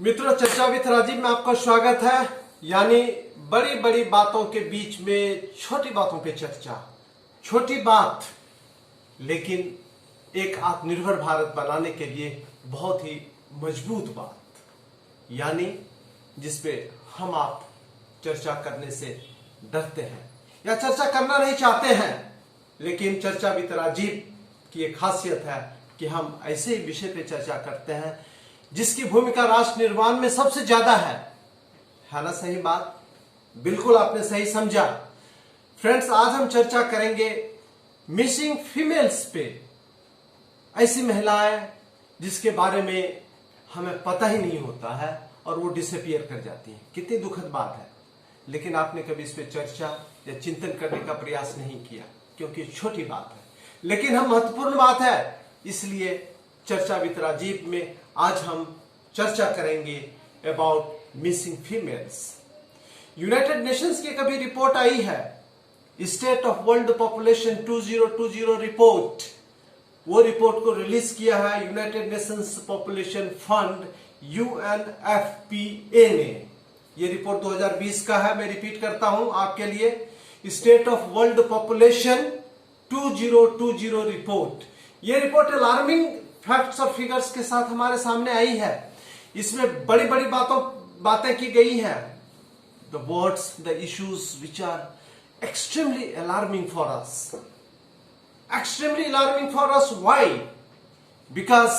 मित्रों, चर्चा विद राजीव में आपका स्वागत है। यानी बड़ी बड़ी बातों के बीच में छोटी बातों पे चर्चा। छोटी बात लेकिन एक आत्मनिर्भर भारत बनाने के लिए बहुत ही मजबूत बात, यानी जिसपे हम आप चर्चा करने से डरते हैं या चर्चा करना नहीं चाहते हैं। लेकिन चर्चा विद राजीव की एक खासियत है कि हम ऐसे ही विषय पे चर्चा करते हैं जिसकी भूमिका राष्ट्र निर्माण में सबसे ज्यादा है ना? सही बात, बिल्कुल आपने सही समझा। फ्रेंड्स, आज हम चर्चा करेंगे मिसिंग फीमेल्स पे। ऐसी महिलाएं जिसके बारे में हमें पता ही नहीं होता है और वो डिसअपियर कर जाती हैं। कितनी दुखद बात है, लेकिन आपने कभी इस पे चर्चा या चिंतन करने का प्रयास नहीं किया क्योंकि छोटी बात है, लेकिन हम महत्वपूर्ण बात है। इसलिए चर्चा विद राजीव में आज हम चर्चा करेंगे about missing females. United Nations की कभी रिपोर्ट आई है, state of world population 2020 report. वो रिपोर्ट को रिलीज किया है United Nations population fund UNFPA ने। ये रिपोर्ट 2020 का है। मैं रिपीट करता हूं आपके लिए, state of world population 2020 report. ये रिपोर्ट अलार्मिंग फैक्ट्स और फिगर्स के साथ हमारे सामने आई है। इसमें बड़ी बड़ी बातें की गई हैं। The words, the issues which are extremely alarming for us. Extremely alarming for us. Why? Because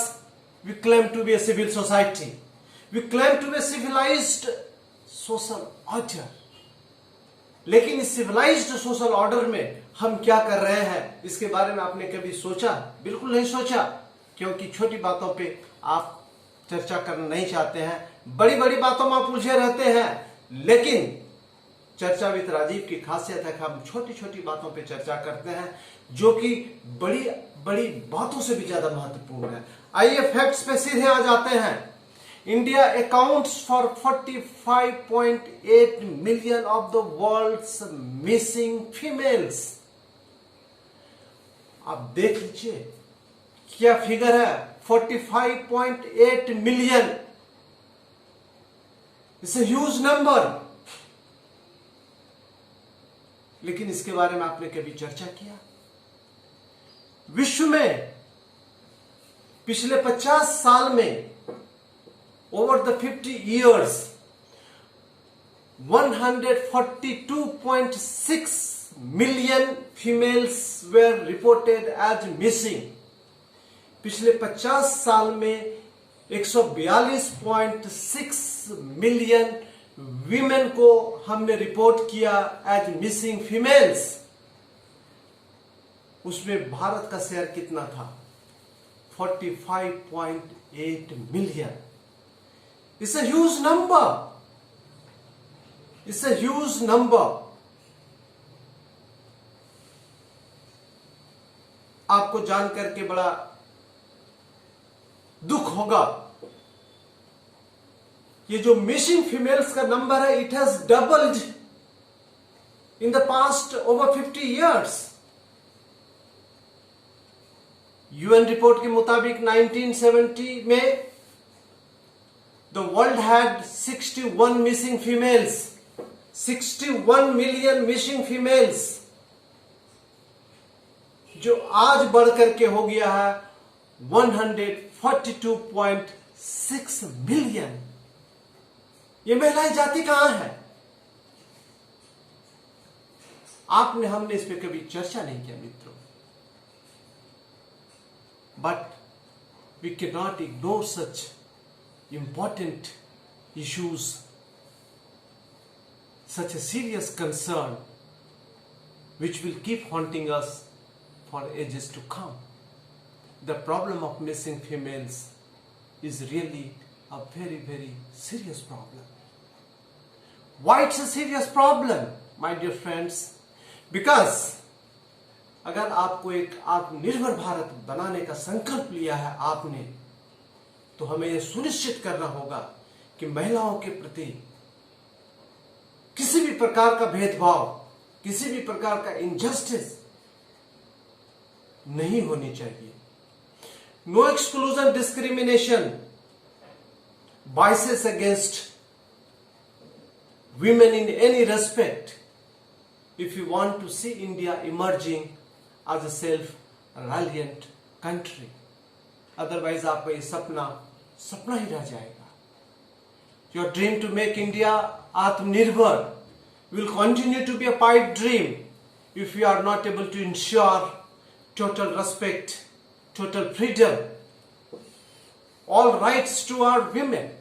we claim to be a civil society, we claim to be a civilised social order. लेकिन इस civilised social order में हम क्या कर रहे हैं, इसके बारे में आपने कभी सोचा? बिल्कुल नहीं सोचा, क्योंकि छोटी बातों पे आप चर्चा करना नहीं चाहते हैं। बड़ी बड़ी बातों में आप उलझे रहते हैं। लेकिन चर्चा विद राजीव की खासियत है कि हम छोटी छोटी बातों पे चर्चा करते हैं जो कि बड़ी बड़ी बातों से भी ज्यादा महत्वपूर्ण है। आइए फैक्ट्स पे सीधे आ जाते हैं। India accounts for 45.8 million of the world's missing females. आप देख लीजिए क्या फिगर है, 45.8 million. It's a huge number. लेकिन इसके बारे में आपने कभी चर्चा किया? विश्व में पिछले 50 साल में, over the 50 years, 142.6 million females were reported as missing. पिछले 50 साल में 142.6 मिलियन वीमेन को हमने रिपोर्ट किया एज मिसिंग फीमेल्स। उसमें भारत का शेयर कितना था? 45.8 million. It's a huge number. It's a huge number. आपको जान करके बड़ा दुख होगा, ये जो मिसिंग फीमेल्स का नंबर है, it has doubled in the past over 50 years। UN report के मुताबिक 1970 में the world had 61 missing females. 61 million missing females, जो आज बढ़कर के हो गया है 142.6 मिलियन। ये महिलाएं जाती कहां है? आपने हमने इस पे कभी चर्चा नहीं किया मित्रों। But we can not ignore such important issues, such a serious concern which will keep haunting us for ages to come. The problem of missing females is really a very, very serious problem. Why it's a serious problem, my dear friends? Because अगर आपको एक आत्मनिर्भर भारत बनाने का संकल्प लिया है आपने, तो हमें यह सुनिश्चित करना होगा कि महिलाओं के प्रति किसी भी प्रकार का भेदभाव, किसी भी प्रकार का इनजस्टिस नहीं होनी चाहिए। No exclusion discrimination. biases against women in any respect if you want to see India emerging as a self-reliant country. Otherwise आपका ये सपना ही रह जाएगा. Your dream to make India Atmanirbhar will continue to be a pipe dream if you are not able to ensure total respect, total freedom, all rights to our women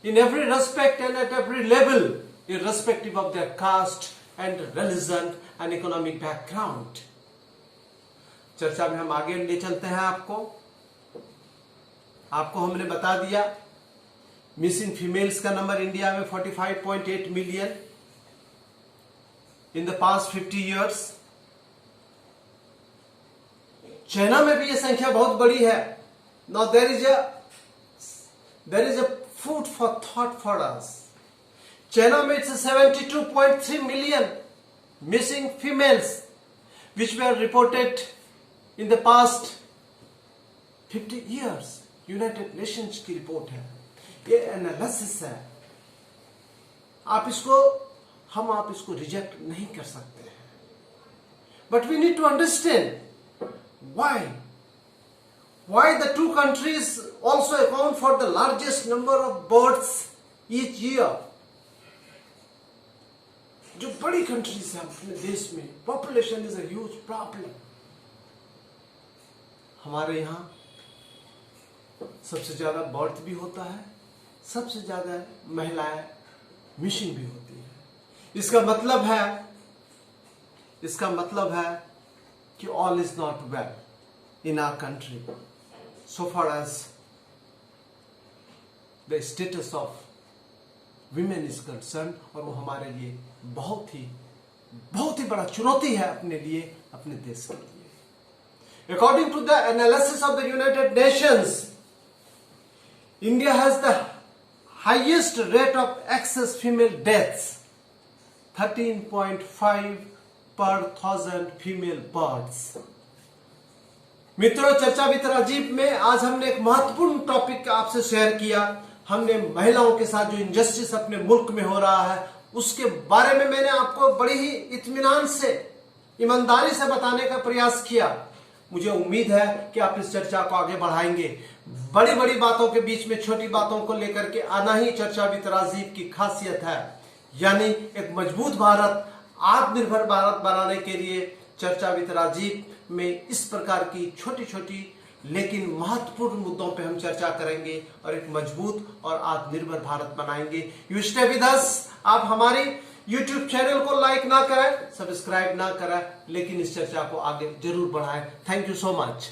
in every respect and at every level, irrespective of their caste and religion and economic background. चर्चा में हम आगे ले चलते हैं. आपको हमने बता दिया मिसिंग फीमेल्स का नंबर इंडिया में 45.8 million in the past 50 years. China में भी ये संख्या बहुत बड़ी है. Now there is a food for thought for us. China में it's 72.3 million missing females which were reported in the past 50 years. United Nations की रिपोर्ट है, ये एनालिसिस है. आप इसको रिजेक्ट नहीं कर सकते हैं. But we need to understand why the two countries also account for the largest number of births each year. जो बड़ी कंट्रीज है अपने देश में, population is a huge problem. हमारे यहाँ सबसे ज्यादा बर्थ भी होता है, सबसे ज्यादा महिलाएं मिसिंग भी होती है. इसका मतलब है कि all is not well in our country so far as the status of women is concerned. और वो हमारे लिए बहुत ही बड़ा चुनौती है अपने लिए, अपने देश के लिए. According to the analysis of the United Nations, India has the highest rate of excess female deaths, 13.5 per 1000 female births. मित्रों, चर्चा विद राजीव में आज हमने एक महत्वपूर्ण टॉपिक आपसे शेयर किया. हमने महिलाओं के साथ जो इनजस्टिस अपने मुल्क में हो रहा है उसके बारे में मैंने आपको बड़ी ही इत्मीनान से, ईमानदारी से बताने का प्रयास किया. मुझे उम्मीद है कि आप इस चर्चा को आगे बढ़ाएंगे. बड़ी बड़ी बातों के बीच में छोटी बातों को लेकर के आना ही चर्चा विद राजीव की खासियत है. यानी एक मजबूत भारत, आत्मनिर्भर भारत बनाने के लिए चर्चा विद राजीव में इस प्रकार की छोटी छोटी लेकिन महत्वपूर्ण मुद्दों पे हम चर्चा करेंगे और एक मजबूत और आत्मनिर्भर भारत बनाएंगे. You stay with us. आप हमारी YouTube चैनल को लाइक ना करें, सब्सक्राइब ना करें, लेकिन इस चर्चा को आगे जरूर बढ़ाएं. Thank you so much.